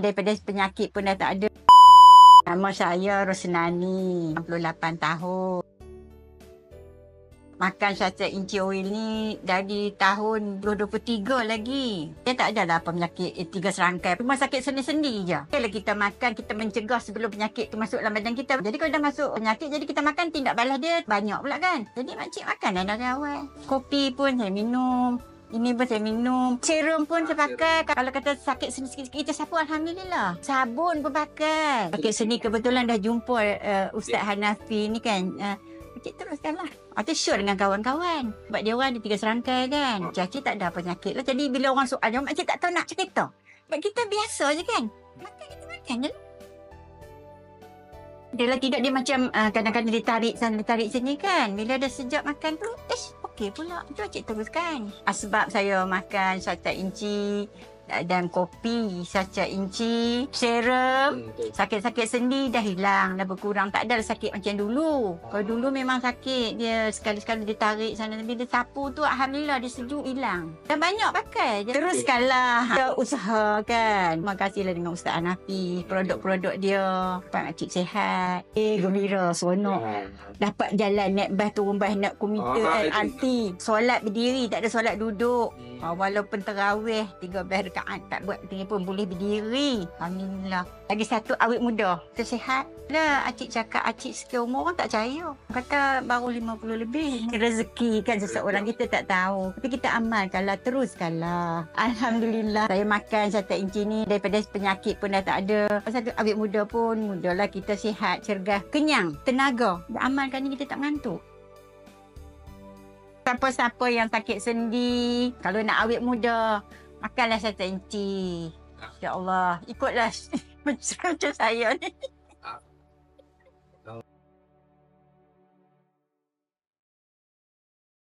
Daripada penyakit pun dah tak ada. Nama saya Rosnani, 68 tahun. Makan Shasta Inci Oil ni dari tahun 2023 lagi. Dia tak ada lah penyakit 3 serangkai. Cuma sakit sendi-sendi je. Kalau kita makan, kita mencegah sebelum penyakit tu masuk dalam badan kita. Jadi kalau dah masuk penyakit, jadi kita makan tindak balas dia banyak pula kan. Jadi makcik makan dah dari awal. Kopi pun saya minum. Ini pun saya minum. Serum pun saya pakai. Kalau kata sakit sendi sikit-sikit, kita sapu Alhamdulillah. Sabun pun pakai. Sakit sendi kebetulan dah jumpa Ustaz Hanafi ni kan. Makcik teruskanlah. Itu sure dengan kawan-kawan. Sebab dia orang ada 3 serangkai kan. Cik tak ada penyakit lah. Jadi bila orang soal, makcik tak tahu nak cerita. Sebab kita biasa je kan. Makan kita makan je lah. Dia lah tidak dia macam kadang-kadang ditarik sana ditarik sini kan. Bila dah sejak makan tu, okey pula. Itu cik teruskan. Sebab saya makan Shasta Inci dan kopi Shasta Inci, serum, sakit-sakit sendi dah hilang, dah berkurang. Tak ada sakit macam dulu. Kalau dulu memang sakit, dia sekali-sekali ditarik sana, bila dia sapu tu Alhamdulillah dia sejuk hilang. Dan banyak pakai je. Teruskanlah kita usaha kan. Terima kasihlah dengan Ustaz Hanafi, produk-produk dia. Pak Makcik sihat. Gembira, seronok. Dapat jalan naik bas turun bas nak komuter LRT. Solat berdiri, tak ada solat duduk. Walaupun terawih 13 rakaat tak buat tinggi pun boleh berdiri. Alhamdulillah. Lagi satu awet muda. Tersihat. Lah acik cakap acik sekian umur orang tak percaya. Kata baru 50 lebih. Rezeki kan seseorang kita tak tahu. Tapi kita amalkanlah, teruskanlah. Alhamdulillah. Saya makan Shasta Inci ni daripada penyakit pun dah tak ada. Pasal tu awet muda pun mudalah kita sihat, cergas, kenyang, tenaga. Amalkan ni kita tak mengantuk. Siapa-siapa yang sakit sendi, kalau nak awet muda, makanlah Shasta Inci. InsyaAllah, ikutlah macam saya ni.